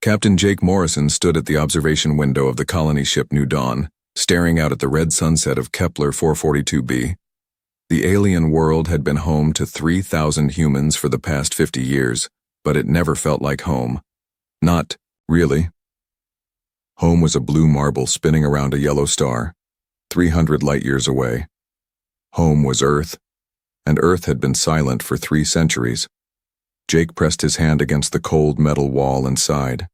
Captain Jake Morrison stood at the observation window of the colony ship New Dawn, staring out at the red sunset of Kepler 442b. The alien world had been home to 3,000 humans for the past 50 years, but it never felt like home. Not really. Home was a blue marble spinning around a yellow star, 300 light-years away. Home was Earth, and Earth had been silent for 3 centuries. Jake pressed his hand against the cold metal wall and sighed.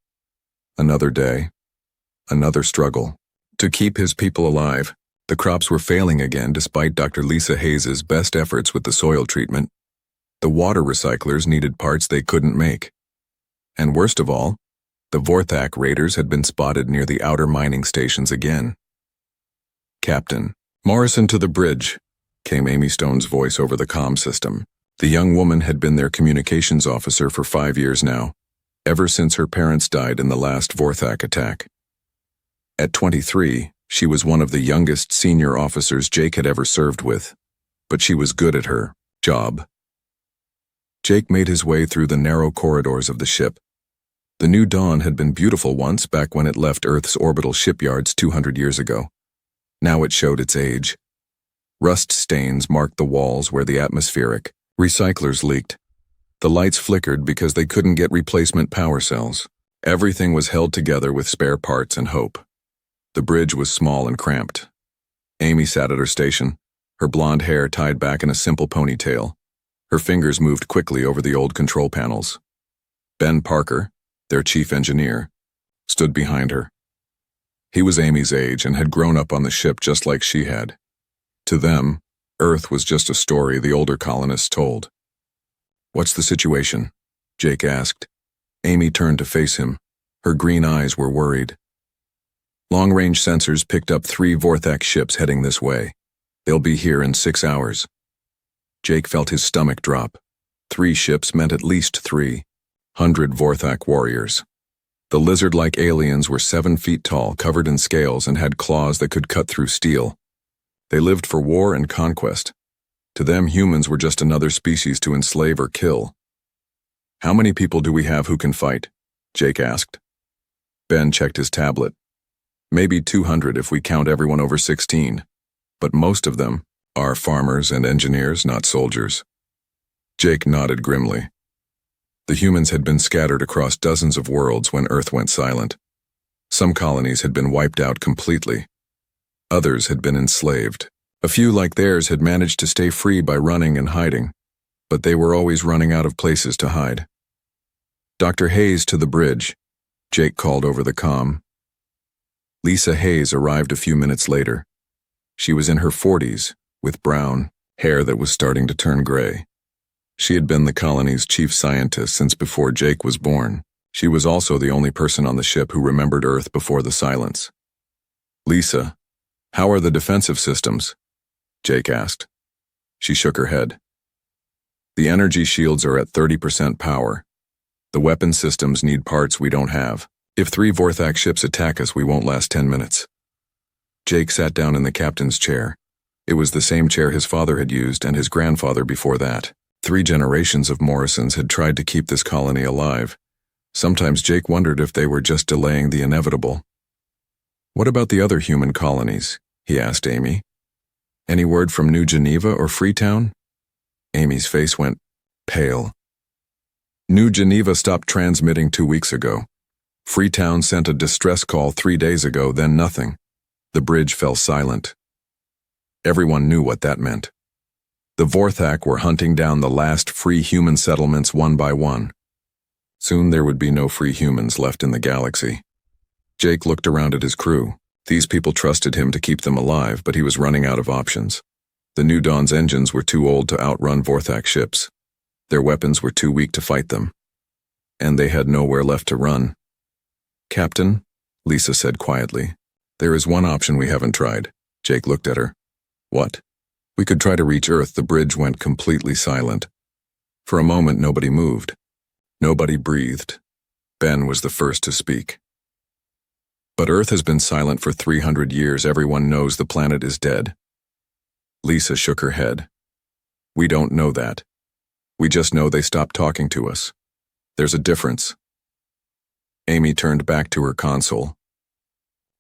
Another day. Another struggle. To keep his people alive, the crops were failing again despite Dr. Lisa Hayes's best efforts with the soil treatment. The water recyclers needed parts they couldn't make. And worst of all, the Vorthak raiders had been spotted near the outer mining stations again. "Captain, Morrison to the bridge," came Amy Stone's voice over the comm system. The young woman had been their communications officer for 5 years now, ever since her parents died in the last Vorthak attack. At 23, she was one of the youngest senior officers Jake had ever served with, but she was good at her job. Jake made his way through the narrow corridors of the ship. The New Dawn had been beautiful once back when it left Earth's orbital shipyards 200 years ago. Now it showed its age. Rust stains marked the walls where the atmospheric recyclers leaked. The lights flickered because they couldn't get replacement power cells. Everything was held together with spare parts and hope. The bridge was small and cramped. Amy sat at her station, her blonde hair tied back in a simple ponytail. Her fingers moved quickly over the old control panels. Ben Parker, their chief engineer, stood behind her. He was Amy's age and had grown up on the ship just like she had. To them, Earth was just a story the older colonists told. "What's the situation?" Jake asked. Amy turned to face him. Her green eyes were worried. "Long-range sensors picked up 3 Vorthak ships heading this way. They'll be here in 6 hours. Jake felt his stomach drop. 3 ships meant at least 300 Vorthak warriors. The lizard-like aliens were 7 feet tall, covered in scales, and had claws that could cut through steel. They lived for war and conquest. To them, humans were just another species to enslave or kill. "How many people do we have who can fight?" Jake asked. Ben checked his tablet. "Maybe 200 if we count everyone over 16, but most of them are farmers and engineers, not soldiers." Jake nodded grimly. The humans had been scattered across dozens of worlds when Earth went silent. Some colonies had been wiped out completely. Others had been enslaved. A few like theirs had managed to stay free by running and hiding, but they were always running out of places to hide. "Dr. Hayes to the bridge," Jake called over the comm. Lisa Hayes arrived a few minutes later. She was in her 40s, with brown hair that was starting to turn gray. She had been the colony's chief scientist since before Jake was born. She was also the only person on the ship who remembered Earth before the silence. "Lisa, how are the defensive systems?" Jake asked. She shook her head. "The energy shields are at 30% power. The weapon systems need parts we don't have. If 3 Vorthak ships attack us, we won't last 10 minutes. Jake sat down in the captain's chair. It was the same chair his father had used and his grandfather before that. 3 generations of Morrisons had tried to keep this colony alive. Sometimes Jake wondered if they were just delaying the inevitable. "What about the other human colonies?" he asked Amy. "Any word from New Geneva or Freetown?" Amy's face went pale. "New Geneva stopped transmitting 2 weeks ago. Freetown sent a distress call 3 days ago, then nothing." The bridge fell silent. Everyone knew what that meant. The Vorthak were hunting down the last free human settlements one by one. Soon there would be no free humans left in the galaxy. Jake looked around at his crew. These people trusted him to keep them alive, but he was running out of options. The New Dawn's engines were too old to outrun Vorthak ships. Their weapons were too weak to fight them. And they had nowhere left to run. "Captain," Lisa said quietly, "there is one option we haven't tried." Jake looked at her. "What?" "We could try to reach Earth." The bridge went completely silent. For a moment, nobody moved. Nobody breathed. Ben was the first to speak. "But Earth has been silent for 300 years. Everyone knows the planet is dead." Lisa shook her head. "We don't know that. We just know they stopped talking to us. There's a difference." Amy turned back to her console.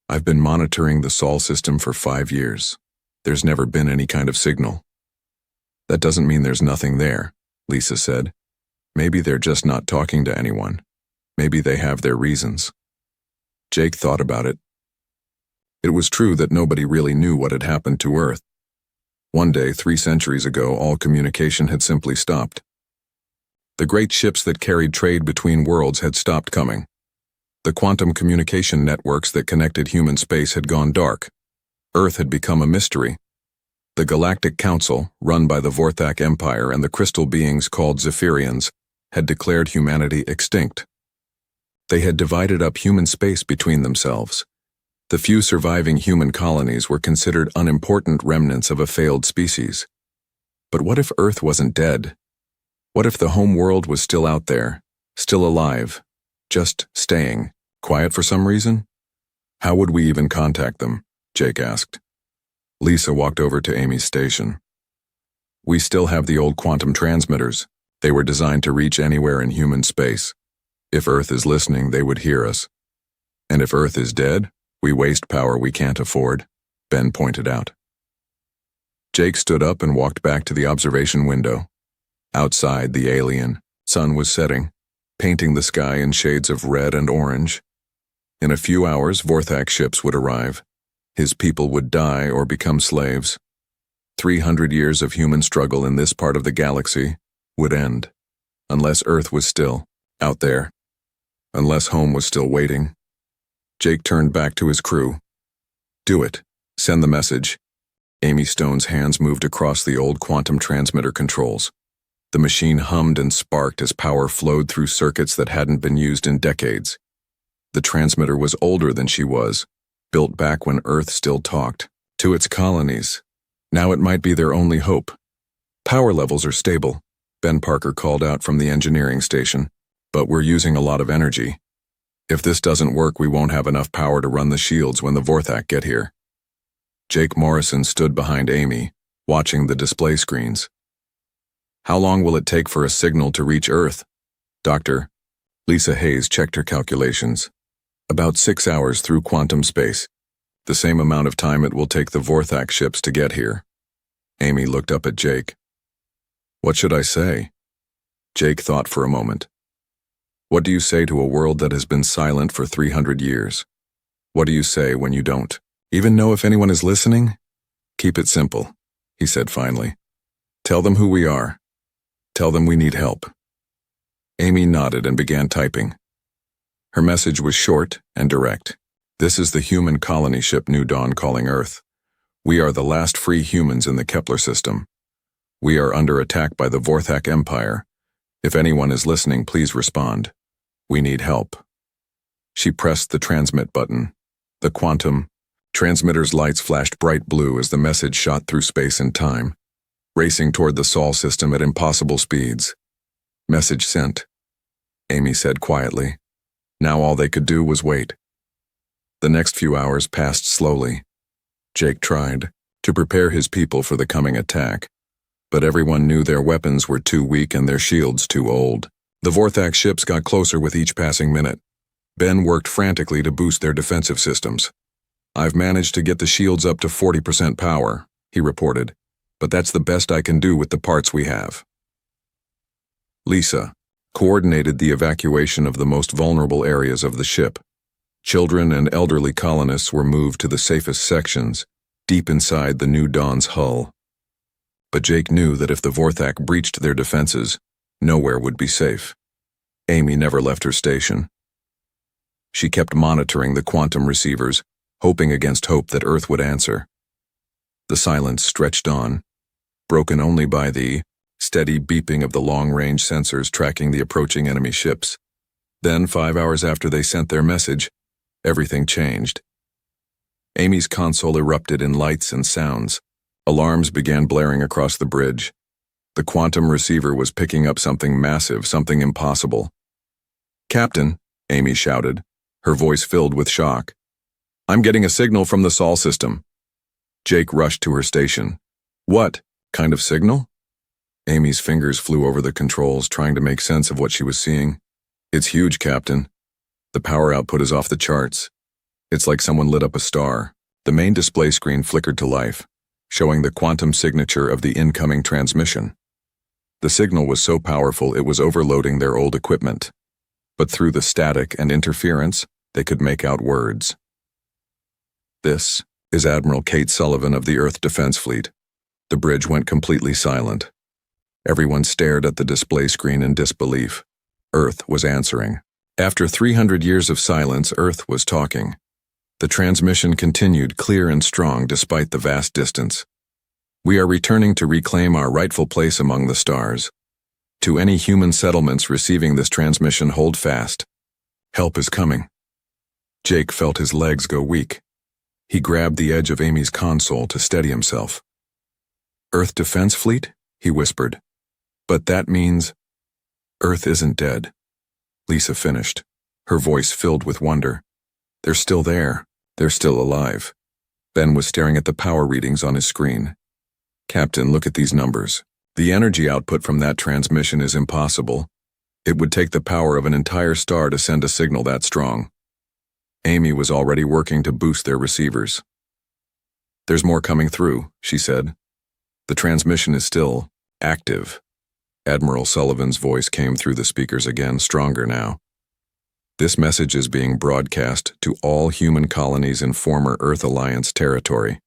I've been monitoring the Sol system for 5 years. There's never been any kind of signal. That doesn't mean there's nothing there, Lisa said. Maybe they're just not talking to anyone. Maybe they have their reasons. Jake thought about it. It was true that nobody really knew what had happened to Earth. One day, 3 centuries ago, all communication had simply stopped. The great ships that carried trade between worlds had stopped coming. The quantum communication networks that connected human space had gone dark. Earth had become a mystery. The Galactic Council, run by the Vorthak Empire and the crystal beings called Zephyrians, had declared humanity extinct. They had divided up human space between themselves. The few surviving human colonies were considered unimportant remnants of a failed species. But what if Earth wasn't dead? What if the home world was still out there, still alive, just staying, quiet for some reason? How would we even contact them? Jake asked. Lisa walked over to Amy's station. We still have the old quantum transmitters. They were designed to reach anywhere in human space. If Earth is listening, they would hear us. And if Earth is dead, we waste power we can't afford, Ben pointed out. Jake stood up and walked back to the observation window. Outside, the alien sun was setting, painting the sky in shades of red and orange. In a few hours, Vorthak ships would arrive. His people would die or become slaves. 300 years of human struggle in this part of the galaxy would end, unless Earth was still out there, unless home was still waiting. Jake turned back to his crew. Do it. Send the message. Amy Stone's hands moved across the old quantum transmitter controls. The machine hummed and sparked as power flowed through circuits that hadn't been used in decades. The transmitter was older than she was, built back when Earth still talked, to its colonies. Now it might be their only hope. Power levels are stable, Ben Parker called out from the engineering station, but we're using a lot of energy. If this doesn't work, we won't have enough power to run the shields when the Vorthak get here. Jake Morrison stood behind Amy, watching the display screens. How long will it take for a signal to reach Earth? Doctor, Lisa Hayes checked her calculations. About 6 hours through quantum space. The same amount of time it will take the Vorthak ships to get here. Amy looked up at Jake. What should I say? Jake thought for a moment. What do you say to a world that has been silent for 300 years? What do you say when you don't even know if anyone is listening? Keep it simple, he said finally. Tell them who we are. Tell them we need help. Amy nodded and began typing. Her message was short and direct. This is the human colony ship New Dawn calling Earth. We are the last free humans in the Kepler system. We are under attack by the Vorthak Empire. If anyone is listening, please respond. We need help. She pressed the transmit button. The quantum transmitter's lights flashed bright blue as the message shot through space and time, racing toward the Sol system at impossible speeds. Message sent, Amy said quietly. Now all they could do was wait. The next few hours passed slowly. Jake tried to prepare his people for the coming attack, but everyone knew their weapons were too weak and their shields too old. The Vorthak ships got closer with each passing minute. Ben worked frantically to boost their defensive systems. I've managed to get the shields up to 40% power, he reported, but that's the best I can do with the parts we have. Lisa coordinated the evacuation of the most vulnerable areas of the ship. Children and elderly colonists were moved to the safest sections, deep inside the New Dawn's hull. But Jake knew that if the Vorthak breached their defenses, nowhere would be safe. Amy never left her station. She kept monitoring the quantum receivers, hoping against hope that Earth would answer. The silence stretched on, broken only by the steady beeping of the long-range sensors tracking the approaching enemy ships. Then, 5 hours after they sent their message, everything changed. Amy's console erupted in lights and sounds. Alarms began blaring across the bridge. The quantum receiver was picking up something massive, something impossible. Captain, Amy shouted, her voice filled with shock. I'm getting a signal from the Sol system. Jake rushed to her station. What kind of signal? Amy's fingers flew over the controls, trying to make sense of what she was seeing. It's huge, Captain. The power output is off the charts. It's like someone lit up a star. The main display screen flickered to life, showing the quantum signature of the incoming transmission. The signal was so powerful it was overloading their old equipment. But through the static and interference, they could make out words. "This is Admiral Kate Sullivan of the Earth Defense Fleet." The bridge went completely silent. Everyone stared at the display screen in disbelief. Earth was answering. After 300 years of silence, Earth was talking. The transmission continued clear and strong despite the vast distance. "We are returning to reclaim our rightful place among the stars. To any human settlements receiving this transmission, hold fast. Help is coming." Jake felt his legs go weak. He grabbed the edge of Amy's console to steady himself. "Earth Defense Fleet?" he whispered. "But that means—" "Earth isn't dead," Lisa finished, her voice filled with wonder. "They're still there. They're still alive." Ben was staring at the power readings on his screen. "Captain, look at these numbers. The energy output from that transmission is impossible. It would take the power of an entire star to send a signal that strong." Amy was already working to boost their receivers. "There's more coming through," she said. "The transmission is still active." Admiral Sullivan's voice came through the speakers again, stronger now. "This message is being broadcast to all human colonies in former Earth Alliance territory.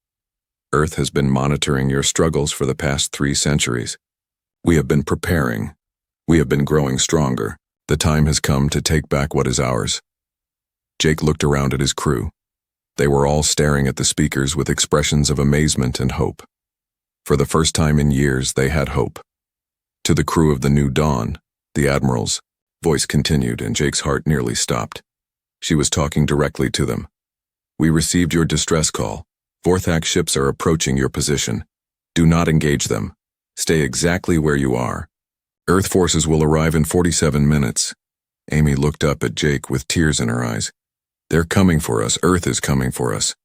Earth has been monitoring your struggles for the past 3 centuries. We have been preparing. We have been growing stronger. The time has come to take back what is ours." Jake looked around at his crew. They were all staring at the speakers with expressions of amazement and hope. For the first time in years, they had hope. To the crew of the New Dawn, the Admiral's voice continued, and Jake's heart nearly stopped. She was talking directly to them. "We received your distress call. Vorthak ships are approaching your position. Do not engage them. Stay exactly where you are. Earth forces will arrive in 47 minutes. Amy looked up at Jake with tears in her eyes. "They're coming for us. Earth is coming for us."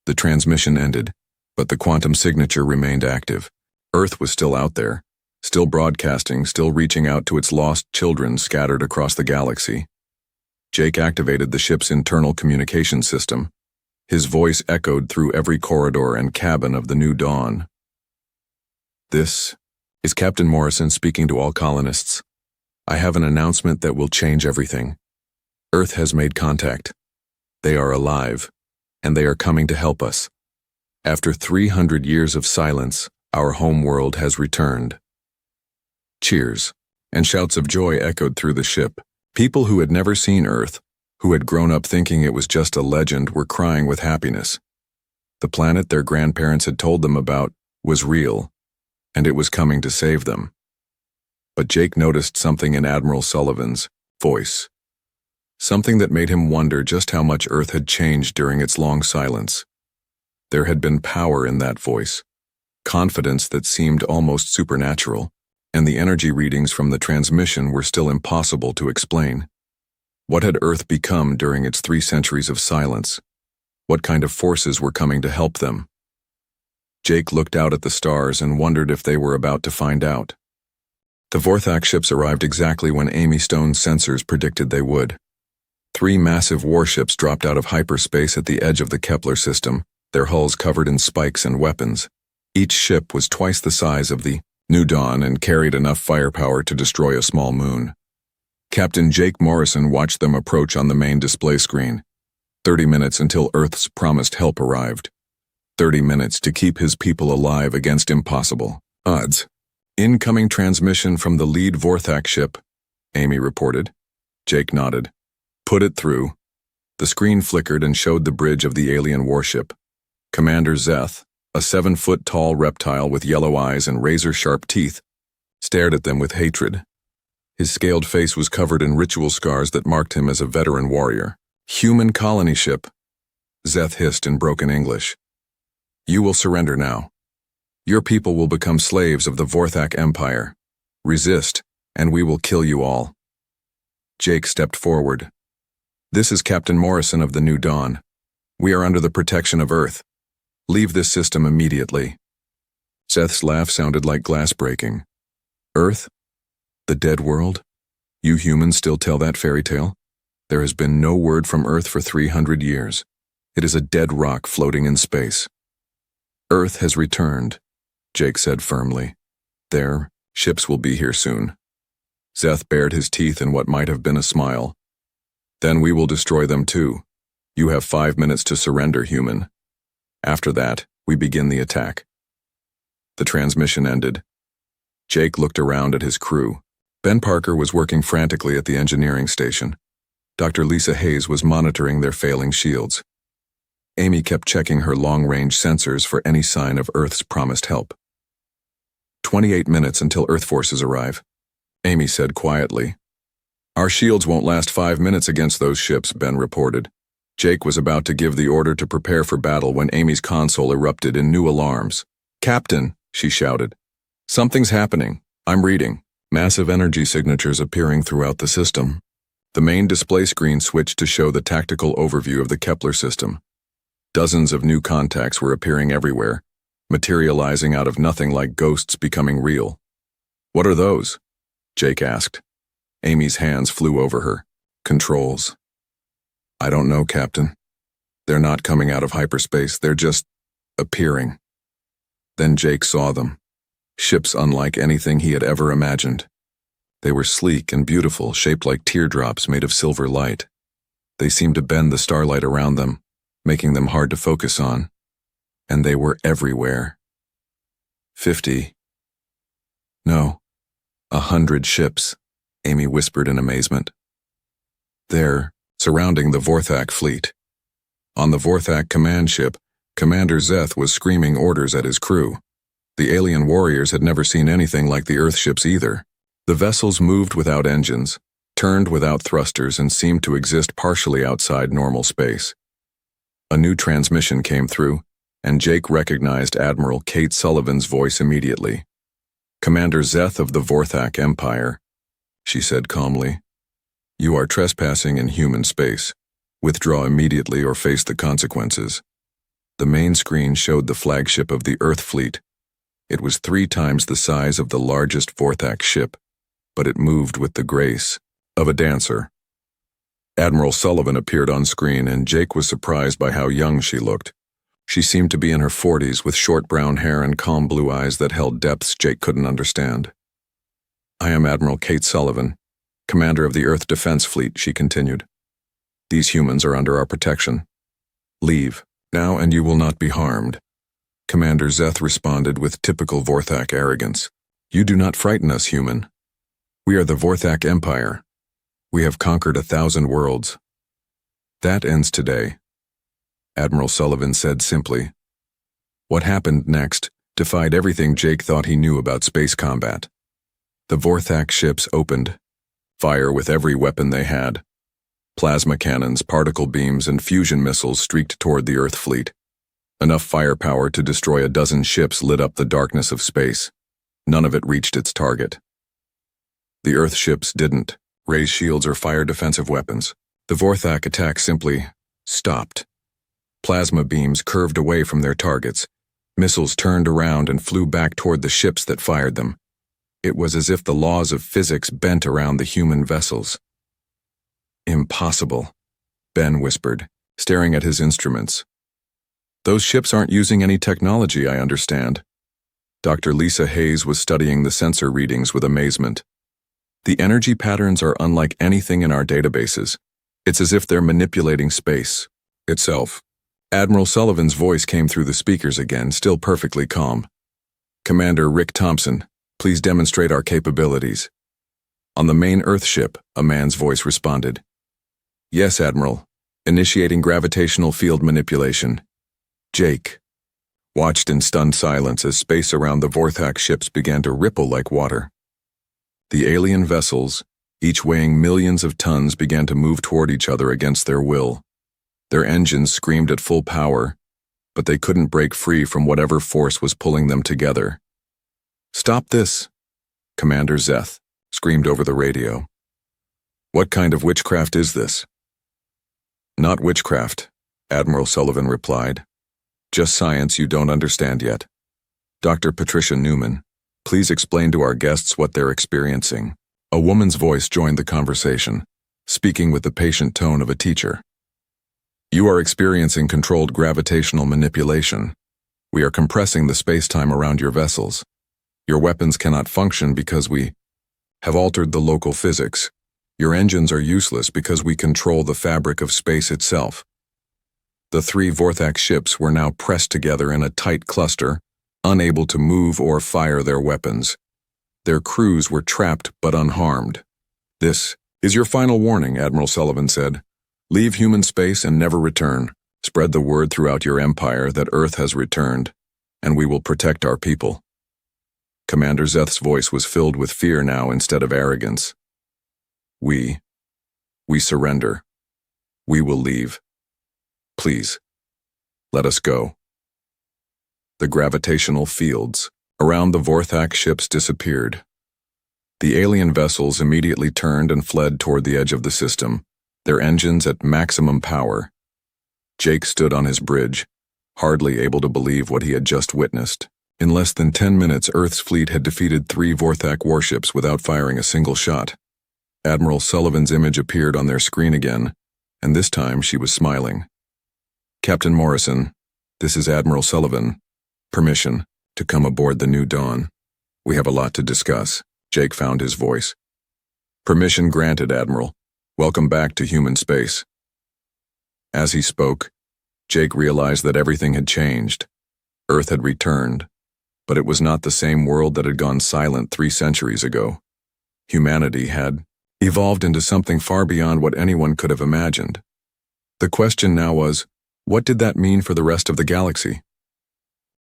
The transmission ended, but the quantum signature remained active. Earth was still out there, still broadcasting, still reaching out to its lost children scattered across the galaxy. Jake activated the ship's internal communication system. His voice echoed through every corridor and cabin of the New Dawn. "This is Captain Morrison speaking to all colonists. I have an announcement that will change everything. Earth has made contact. They are alive, and they are coming to help us. After 300 years of silence, our home world has returned." Cheers and shouts of joy echoed through the ship. People who had never seen Earth, who had grown up thinking it was just a legend, were crying with happiness. The planet their grandparents had told them about was real, and it was coming to save them. But Jake noticed something in Admiral Sullivan's voice. Something that made him wonder just how much Earth had changed during its long silence. There had been power in that voice, confidence that seemed almost supernatural, and the energy readings from the transmission were still impossible to explain. What had Earth become during its 3 centuries of silence? What kind of forces were coming to help them? Jake looked out at the stars and wondered if they were about to find out. The Vorthak ships arrived exactly when Amy Stone's sensors predicted they would. 3 massive warships dropped out of hyperspace at the edge of the Kepler system, their hulls covered in spikes and weapons. Each ship was twice the size of the New Dawn and carried enough firepower to destroy a small moon. Captain Jake Morrison watched them approach on the main display screen. 30 minutes until Earth's promised help arrived. 30 minutes to keep his people alive against impossible odds. "Incoming transmission from the lead Vorthak ship," Amy reported. Jake nodded. "Put it through." The screen flickered and showed the bridge of the alien warship. Commander Zeth, a 7-foot-tall reptile with yellow eyes and razor-sharp teeth, stared at them with hatred. His scaled face was covered in ritual scars that marked him as a veteran warrior. "Human colony ship," Zeth hissed in broken English. "You will surrender now. Your people will become slaves of the Vorthak Empire. Resist, and we will kill you all." Jake stepped forward. "This is Captain Morrison of the New Dawn. We are under the protection of Earth. Leave this system immediately." Zeth's laugh sounded like glass breaking. "Earth? The dead world? You humans still tell that fairy tale? There has been no word from Earth for 300 years. It is a dead rock floating in space. Earth has returned, Jake said firmly. Their ships will be here soon. Zeth bared his teeth in what might have been a smile. Then we will destroy them too. You have 5 minutes to surrender, human. After that, we begin the attack. The transmission ended. Jake looked around at his crew. Ben Parker was working frantically at the engineering station. Dr. Lisa Hayes was monitoring their failing shields. Amy kept checking her long-range sensors for any sign of Earth's promised help. 28 minutes until Earth forces arrive, Amy said quietly. Our shields won't last 5 minutes against those ships, Ben reported. Jake was about to give the order to prepare for battle when Amy's console erupted in new alarms. Captain, she shouted. Something's happening. I'm reading. Massive energy signatures appearing throughout the system. The main display screen switched to show the tactical overview of the Kepler system. Dozens of new contacts were appearing everywhere, materializing out of nothing like ghosts becoming real. What are those? Jake asked. Amy's hands flew over her. Controls. I don't know, Captain. They're not coming out of hyperspace, they're just appearing. Then Jake saw them. Ships unlike anything he had ever imagined. They were sleek and beautiful, shaped like teardrops made of silver light. They seemed to bend the starlight around them, making them hard to focus on. And they were everywhere. 50. No, 100 ships, Amy whispered in amazement. There, surrounding the Vorthak fleet. On the Vorthak command ship, Commander Zeth was screaming orders at his crew. The alien warriors had never seen anything like the Earth ships either. The vessels moved without engines, turned without thrusters, and seemed to exist partially outside normal space. A new transmission came through, and Jake recognized Admiral Kate Sullivan's voice immediately. Commander Zeth of the Vorthak Empire, she said calmly. You are trespassing in human space. Withdraw immediately or face the consequences. The main screen showed the flagship of the Earth fleet. It was 3 times the size of the largest Vorthak ship, but it moved with the grace of a dancer. Admiral Sullivan appeared on screen, and Jake was surprised by how young she looked. She seemed to be in her 40s with short brown hair and calm blue eyes that held depths Jake couldn't understand. I am Admiral Kate Sullivan, commander of the Earth Defense Fleet, she continued. These humans are under our protection. Leave, now, and you will not be harmed. Commander Zeth responded with typical Vorthak arrogance. You do not frighten us, human. We are the Vorthak Empire. We have conquered 1,000 worlds. That ends today, Admiral Sullivan said simply. What happened next defied everything Jake thought he knew about space combat. The Vorthak ships opened fire with every weapon they had. Plasma cannons, particle beams, and fusion missiles streaked toward the Earth fleet. Enough firepower to destroy a dozen ships lit up the darkness of space. None of it reached its target. The Earth ships didn't raise shields or fire defensive weapons. The Vorthak attack simply stopped. Plasma beams curved away from their targets. Missiles turned around and flew back toward the ships that fired them. It was as if the laws of physics bent around the human vessels. Impossible, Ben whispered, staring at his instruments. Those ships aren't using any technology, I understand. Dr. Lisa Hayes was studying the sensor readings with amazement. The energy patterns are unlike anything in our databases. It's as if they're manipulating space itself. Admiral Sullivan's voice came through the speakers again, still perfectly calm. Commander Rick Thompson, please demonstrate our capabilities. On the main Earth ship, a man's voice responded. Yes, Admiral. Initiating gravitational field manipulation. Jake watched in stunned silence as space around the Vorthak ships began to ripple like water. The alien vessels, each weighing millions of tons, began to move toward each other against their will. Their engines screamed at full power, but they couldn't break free from whatever force was pulling them together. Stop this, Commander Zeth screamed over the radio. What kind of witchcraft is this? Not witchcraft, Admiral Sullivan replied. Just science you don't understand yet. Dr. Patricia Newman, please explain to our guests what they're experiencing. A woman's voice joined the conversation. speaking with the patient tone of a teacher. You are experiencing controlled gravitational manipulation. We are compressing the space-time around your vessels. Your weapons cannot function because we have altered the local physics. Your engines are useless because we control the fabric of space itself. The 3 Vorthak ships were now pressed together in a tight cluster, unable to move or fire their weapons. Their crews were trapped but unharmed. This is your final warning, Admiral Sullivan said. Leave human space and never return. Spread the word throughout your empire that Earth has returned, and we will protect our people. Commander Zeth's voice was filled with fear now instead of arrogance. We surrender. We will leave. Please, let us go. The gravitational fields around the Vorthak ships disappeared. The alien vessels immediately turned and fled toward the edge of the system, their engines at maximum power. Jake stood on his bridge, hardly able to believe what he had just witnessed. In less than 10 minutes, Earth's fleet had defeated 3 Vorthak warships without firing a single shot. Admiral Sullivan's image appeared on their screen again, and this time she was smiling. Captain Morrison, this is Admiral Sullivan. Permission to come aboard the New Dawn. We have a lot to discuss. Jake found his voice. Permission granted, Admiral. Welcome back to human space. As he spoke, Jake realized that everything had changed. Earth had returned, but it was not the same world that had gone silent 3 centuries ago. Humanity had evolved into something far beyond what anyone could have imagined. The question now was, what did that mean for the rest of the galaxy?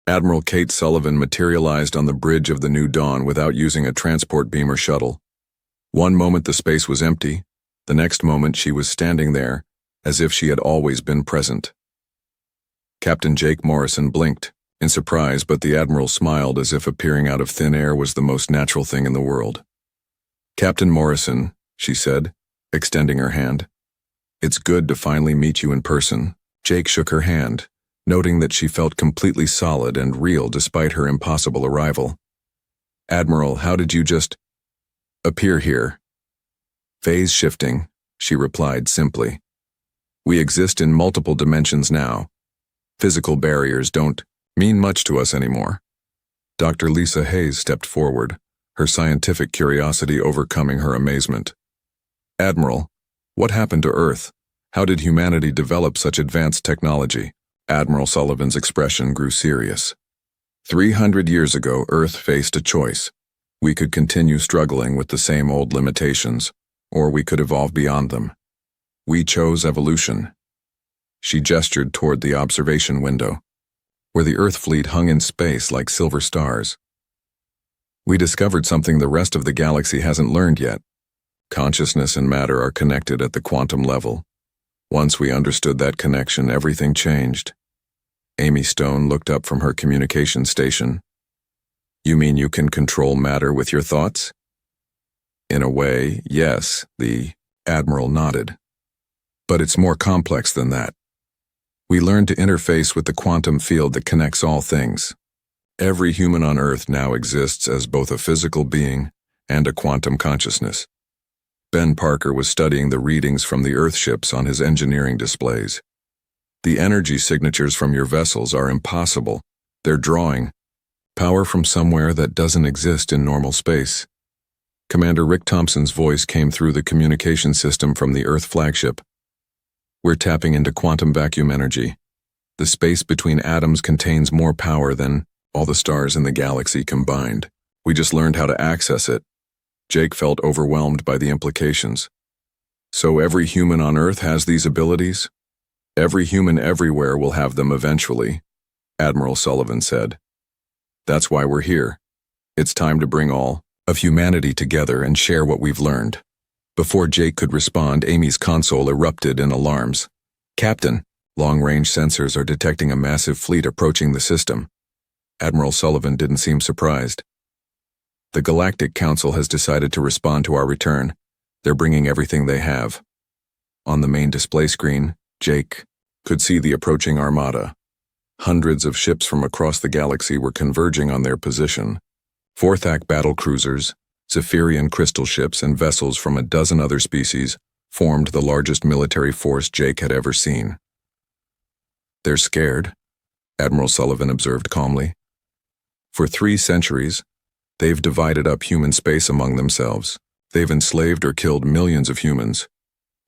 Admiral Kate Sullivan materialized on the bridge of the New Dawn without using a transport beam or shuttle. One moment the space was empty, the next moment she was standing there, as if she had always been present. Captain Jake Morrison blinked, in surprise, but the Admiral smiled as if appearing out of thin air was the most natural thing in the world. Captain Morrison, she said, extending her hand. It's good to finally meet you in person. Jake shook her hand, noting that she felt completely solid and real despite her impossible arrival. Admiral, how did you just appear here? Phase shifting, she replied simply. We exist in multiple dimensions now. Physical barriers don't mean much to us anymore. Dr. Lisa Hayes stepped forward, her scientific curiosity overcoming her amazement. Admiral, what happened to Earth? How did humanity develop such advanced technology? Admiral Sullivan's expression grew serious. 300 years ago, Earth faced a choice. We could continue struggling with the same old limitations, or we could evolve beyond them. We chose evolution. She gestured toward the observation window, where the Earth fleet hung in space like silver stars. We discovered something the rest of the galaxy hasn't learned yet. Consciousness and matter are connected at the quantum level. Once we understood that connection, everything changed. Amy Stone looked up from her communication station. You mean you can control matter with your thoughts? In a way, yes, the Admiral nodded. But it's more complex than that. We learned to interface with the quantum field that connects all things. Every human on Earth now exists as both a physical being and a quantum consciousness. Ben Parker was studying the readings from the Earth ships on his engineering displays. The energy signatures from your vessels are impossible. They're drawing power from somewhere that doesn't exist in normal space. Commander Rick Thompson's voice came through the communication system from the Earth flagship. We're tapping into quantum vacuum energy. The space between atoms contains more power than all the stars in the galaxy combined. We just learned how to access it. Jake felt overwhelmed by the implications. So every human on Earth has these abilities? Every human everywhere will have them eventually, Admiral Sullivan said. That's why we're here. It's time to bring all of humanity together and share what we've learned. Before Jake could respond, Amy's console erupted in alarms. Captain, long-range sensors are detecting a massive fleet approaching the system. Admiral Sullivan didn't seem surprised. The Galactic Council has decided to respond to our return. They're bringing everything they have. On the main display screen, Jake could see the approaching armada. Hundreds of ships from across the galaxy were converging on their position. Vorthak battle cruisers, Zephyrian crystal ships, and vessels from a dozen other species, formed the largest military force Jake had ever seen. "They're scared," Admiral Sullivan observed calmly. "For 3 centuries, they've divided up human space among themselves. They've enslaved or killed millions of humans.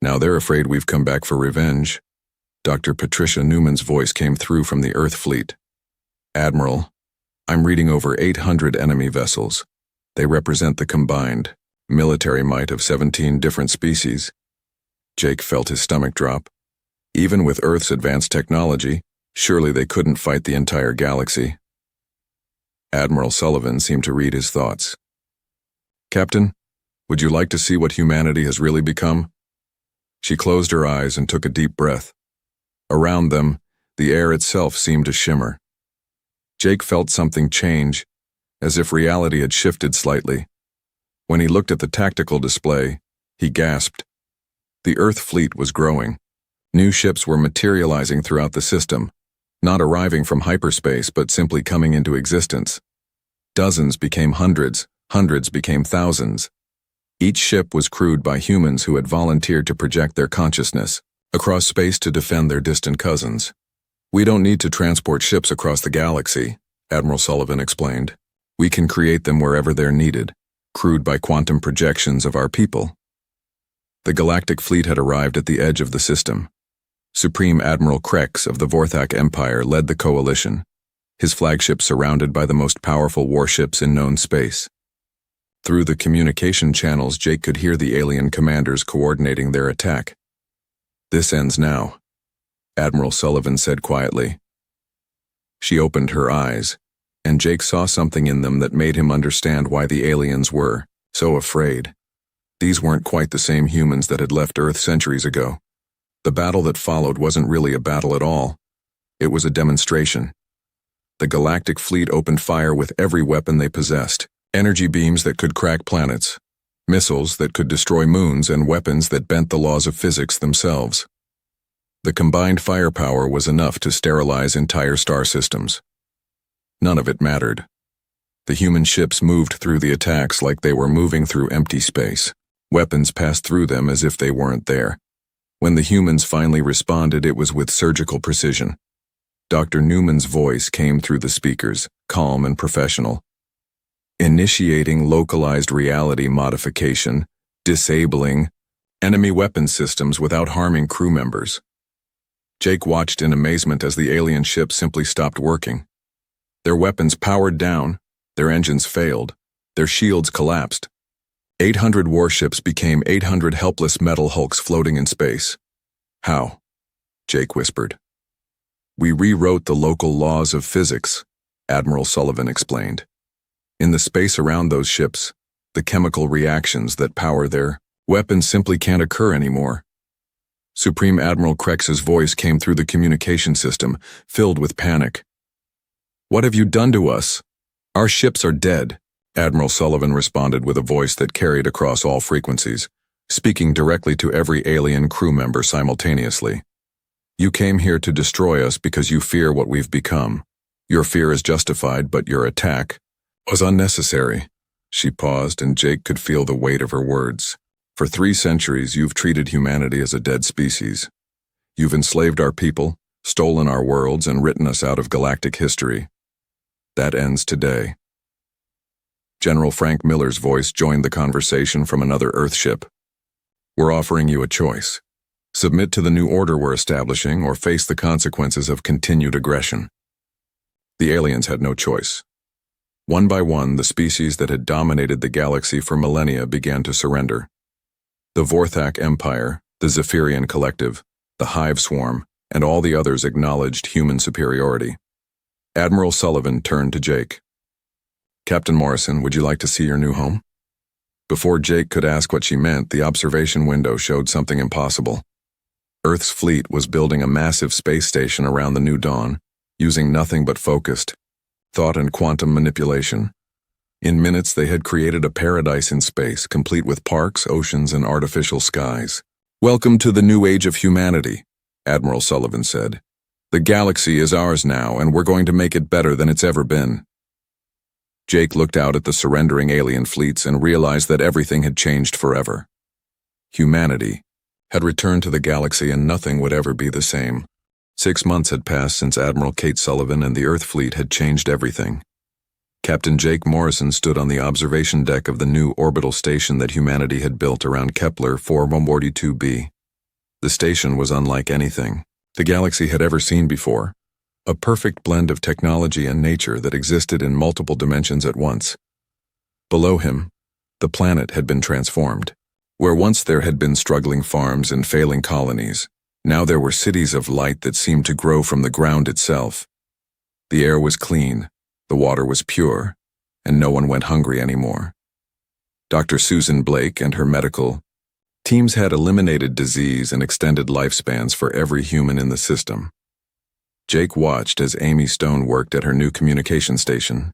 Now they're afraid we've come back for revenge." Dr. Patricia Newman's voice came through from the Earth fleet. "Admiral, I'm reading over 800 enemy vessels. They represent the combined military might of 17 different species." Jake felt his stomach drop. Even with Earth's advanced technology, surely they couldn't fight the entire galaxy. Admiral Sullivan seemed to read his thoughts. "Captain, would you like to see what humanity has really become?" She closed her eyes and took a deep breath. Around them, the air itself seemed to shimmer. Jake felt something change, as if reality had shifted slightly. When he looked at the tactical display, he gasped. The Earth fleet was growing. New ships were materializing throughout the system, not arriving from hyperspace but simply coming into existence. Dozens became hundreds, hundreds became thousands. Each ship was crewed by humans who had volunteered to project their consciousness across space to defend their distant cousins. "We don't need to transport ships across the galaxy," Admiral Sullivan explained. "We can create them wherever they're needed, crewed by quantum projections of our people." The Galactic fleet had arrived at the edge of the system. Supreme Admiral Krex of the Vorthak Empire led the coalition, his flagship surrounded by the most powerful warships in known space. Through the communication channels, Jake could hear the alien commanders coordinating their attack. "This ends now," Admiral Sullivan said quietly. She opened her eyes, and Jake saw something in them that made him understand why the aliens were so afraid. These weren't quite the same humans that had left Earth centuries ago. The battle that followed wasn't really a battle at all. It was a demonstration. The Galactic fleet opened fire with every weapon they possessed. Energy beams that could crack planets, missiles that could destroy moons, and weapons that bent the laws of physics themselves. The combined firepower was enough to sterilize entire star systems. None of it mattered. The human ships moved through the attacks like they were moving through empty space. Weapons passed through them as if they weren't there. When the humans finally responded, it was with surgical precision. Dr. Newman's voice came through the speakers, calm and professional. "Initiating localized reality modification, disabling enemy weapon systems without harming crew members." Jake watched in amazement as the alien ship simply stopped working. Their weapons powered down, their engines failed, their shields collapsed. 800 warships became 800 helpless metal hulks floating in space. "How?" Jake whispered. "We rewrote the local laws of physics," Admiral Sullivan explained. "In the space around those ships, the chemical reactions that power their weapons simply can't occur anymore." Supreme Admiral Krex's voice came through the communication system, filled with panic. "What have you done to us? Our ships are dead," Admiral Sullivan responded with a voice that carried across all frequencies, speaking directly to every alien crew member simultaneously. "You came here to destroy us because you fear what we've become. Your fear is justified, but your attack was unnecessary." She paused, and Jake could feel the weight of her words. "For 3 centuries, you've treated humanity as a dead species. You've enslaved our people, stolen our worlds, and written us out of galactic history. That ends today." General Frank Miller's voice joined the conversation from another Earthship. "We're offering you a choice. Submit to the new order we're establishing or face the consequences of continued aggression." The aliens had no choice. One by one, the species that had dominated the galaxy for millennia began to surrender. The Vorthak Empire, the Zephyrian Collective, the Hive Swarm, and all the others acknowledged human superiority. Admiral Sullivan turned to Jake. "Captain Morrison, would you like to see your new home?" Before Jake could ask what she meant, the observation window showed something impossible. Earth's fleet was building a massive space station around the new dawn, using nothing but focused thought and quantum manipulation. In minutes, they had created a paradise in space, complete with parks, oceans, and artificial skies. "Welcome to the new age of humanity," Admiral Sullivan said. "The galaxy is ours now, and we're going to make it better than it's ever been." Jake looked out at the surrendering alien fleets and realized that everything had changed forever. Humanity, had returned to the galaxy and nothing would ever be the same. 6 months had passed since Admiral Kate Sullivan and the Earth fleet had changed everything. Captain Jake Morrison stood on the observation deck of the new orbital station that humanity had built around Kepler 442b. The station was unlike anything the galaxy had ever seen before, a perfect blend of technology and nature that existed in multiple dimensions at once. Below him, the planet had been transformed. Where once there had been struggling farms and failing colonies, now there were cities of light that seemed to grow from the ground itself. The air was clean, the water was pure, and no one went hungry anymore. Dr. Susan Blake and her medical teams had eliminated disease and extended lifespans for every human in the system. Jake watched as Amy Stone worked at her new communication station.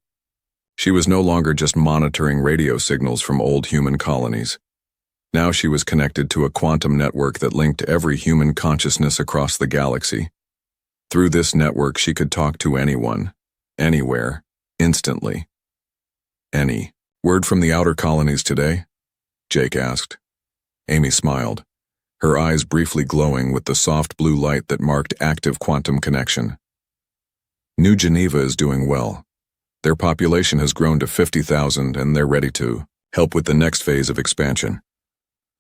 She was no longer just monitoring radio signals from old human colonies. Now she was connected to a quantum network that linked every human consciousness across the galaxy. Through this network she could talk to anyone, anywhere, instantly. Any word from the outer colonies today? Jake asked. Amy smiled, her eyes briefly glowing with the soft blue light that marked active quantum connection. New Geneva is doing well. Their population has grown to 50,000 and they're ready to help with the next phase of expansion.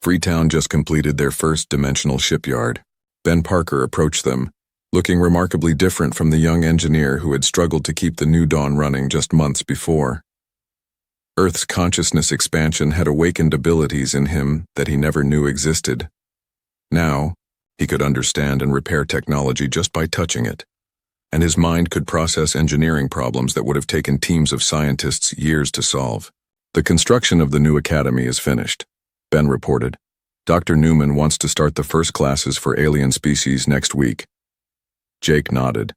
Freetown just completed their first dimensional shipyard. Ben Parker approached them, looking remarkably different from the young engineer who had struggled to keep the New Dawn running just months before. Earth's consciousness expansion had awakened abilities in him that he never knew existed. Now, he could understand and repair technology just by touching it, and his mind could process engineering problems that would have taken teams of scientists years to solve. The construction of the new academy is finished, Ben reported. Dr. Newman wants to start the first classes for alien species next week. Jake nodded.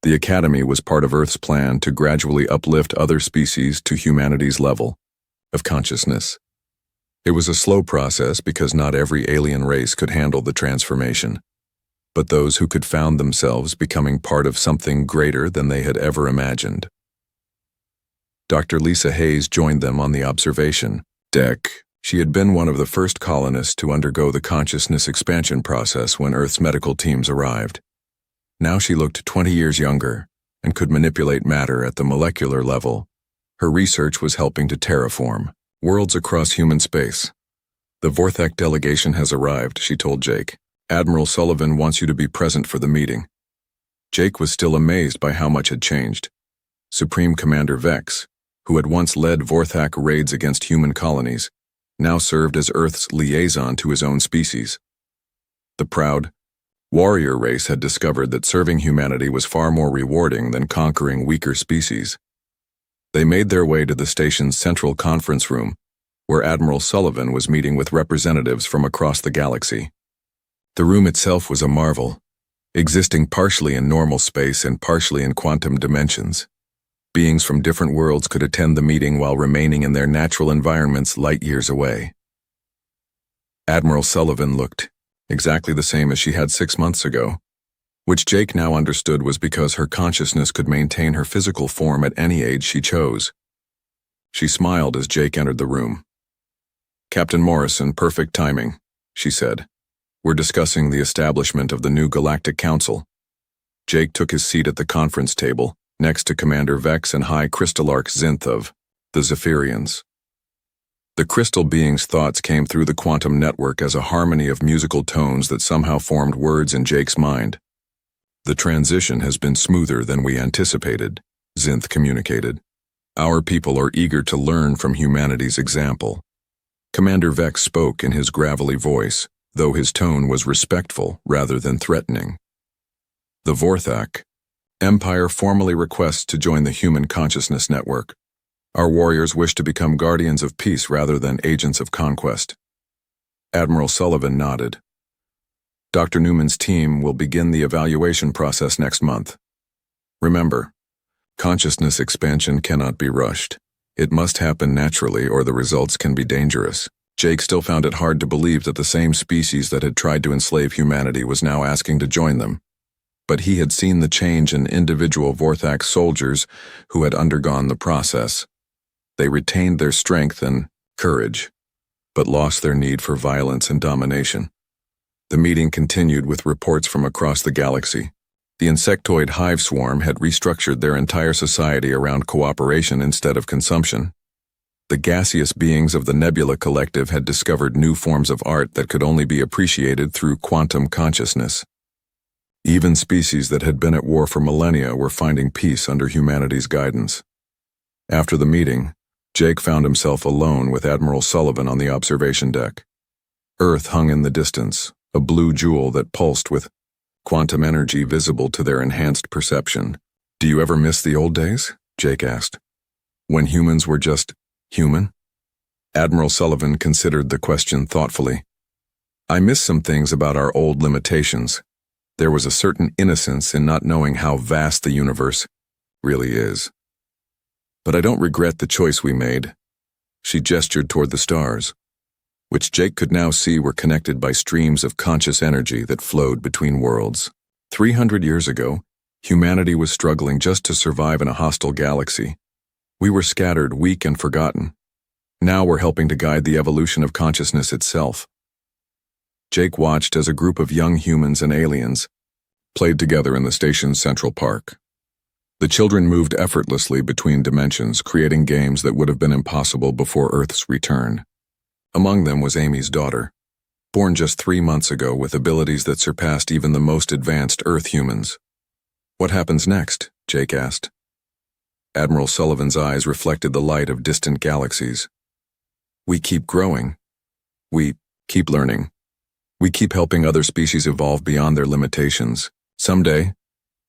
The academy was part of Earth's plan to gradually uplift other species to humanity's level of consciousness. It was a slow process because not every alien race could handle the transformation, but those who could found themselves becoming part of something greater than they had ever imagined. Dr. Lisa Hayes joined them on the observation deck. She had been one of the first colonists to undergo the consciousness expansion process when Earth's medical teams arrived. Now she looked 20 years younger and could manipulate matter at the molecular level. Her research was helping to terraform worlds across human space. The Vorthak delegation has arrived, she told Jake. Admiral Sullivan wants you to be present for the meeting. Jake was still amazed by how much had changed. Supreme Commander Vex, who had once led Vorthak raids against human colonies, now served as Earth's liaison to his own species. The proud warrior race had discovered that serving humanity was far more rewarding than conquering weaker species. They made their way to the station's central conference room, where Admiral Sullivan was meeting with representatives from across the galaxy. The room itself was a marvel, existing partially in normal space and partially in quantum dimensions. Beings from different worlds could attend the meeting while remaining in their natural environments light years away. Admiral Sullivan looked exactly the same as she had 6 months ago, which Jake now understood was because her consciousness could maintain her physical form at any age she chose. She smiled as Jake entered the room. Captain Morrison, perfect timing, she said. We're discussing the establishment of the new Galactic Council. Jake took his seat at the conference table, next to Commander Vex and High Crystallarch Zinth of the Zephyrians. The crystal being's thoughts came through the quantum network as a harmony of musical tones that somehow formed words in Jake's mind. The transition has been smoother than we anticipated, Zinth communicated. Our people are eager to learn from humanity's example. Commander Vex spoke in his gravelly voice, though his tone was respectful rather than threatening. The Vorthak Empire formally requests to join the Human Consciousness Network. Our warriors wish to become guardians of peace rather than agents of conquest. Admiral Sullivan nodded. Dr. Newman's team will begin the evaluation process next month. Remember, consciousness expansion cannot be rushed. It must happen naturally or the results can be dangerous. Jake still found it hard to believe that the same species that had tried to enslave humanity was now asking to join them. But he had seen the change in individual Vorthak soldiers who had undergone the process. They retained their strength and courage, but lost their need for violence and domination. The meeting continued with reports from across the galaxy. The insectoid hive swarm had restructured their entire society around cooperation instead of consumption. The gaseous beings of the Nebula Collective had discovered new forms of art that could only be appreciated through quantum consciousness. Even species that had been at war for millennia were finding peace under humanity's guidance. After the meeting, Jake found himself alone with Admiral Sullivan on the observation deck. Earth hung in the distance, a blue jewel that pulsed with quantum energy visible to their enhanced perception. "Do you ever miss the old days?" Jake asked. "When humans were just human?" Admiral Sullivan considered the question thoughtfully. "I miss some things about our old limitations. There was a certain innocence in not knowing how vast the universe really is. But I don't regret the choice we made." She gestured toward the stars, which Jake could now see were connected by streams of conscious energy that flowed between worlds. 300 years ago, humanity was struggling just to survive in a hostile galaxy. We were scattered, weak, and forgotten. Now we're helping to guide the evolution of consciousness itself. Jake watched as a group of young humans and aliens played together in the station's central park. The children moved effortlessly between dimensions, creating games that would have been impossible before Earth's return. Among them was Amy's daughter, born just 3 months ago with abilities that surpassed even the most advanced Earth humans. "What happens next?" Jake asked. Admiral Sullivan's eyes reflected the light of distant galaxies. "We keep growing. We keep learning. We keep helping other species evolve beyond their limitations. Someday,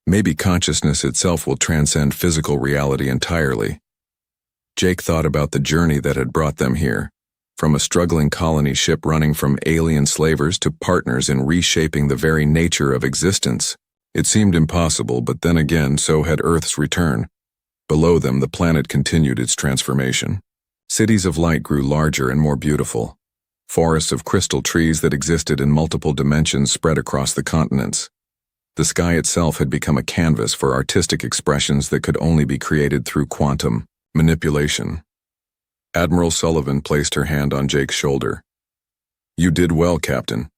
maybe consciousness itself will transcend physical reality entirely." Jake thought about the journey that had brought them here, from a struggling colony ship running from alien slavers to partners in reshaping the very nature of existence. It seemed impossible, but then again, so had Earth's return. Below them, the planet continued its transformation. Cities of light grew larger and more beautiful. Forests of crystal trees that existed in multiple dimensions spread across the continents. The sky itself had become a canvas for artistic expressions that could only be created through quantum manipulation. Admiral Sullivan placed her hand on Jake's shoulder. "You did well, Captain.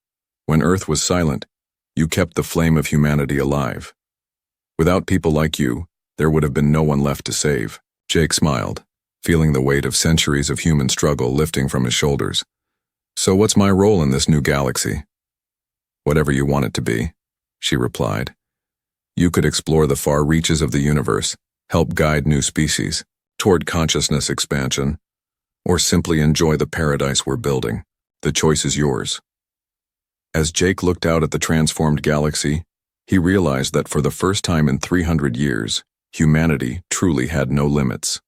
When Earth was silent, you kept the flame of humanity alive. Without people like you, there would have been no one left to save." Jake smiled, feeling the weight of centuries of human struggle lifting from his shoulders. "So what's my role in this new galaxy?" "Whatever you want it to be," she replied. "You could explore the far reaches of the universe, help guide new species toward consciousness expansion, or simply enjoy the paradise we're building. The choice is yours." As Jake looked out at the transformed galaxy, he realized that for the first time in 300 years, humanity truly had no limits.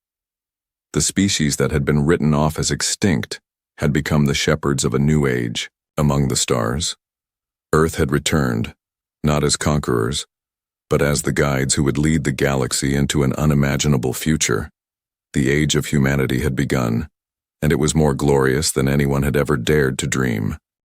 The species that had been written off as extinct had become the shepherds of a new age among the stars. Earth had returned, not as conquerors, but as the guides who would lead the galaxy into an unimaginable future. The age of humanity had begun, and it was more glorious than anyone had ever dared to dream.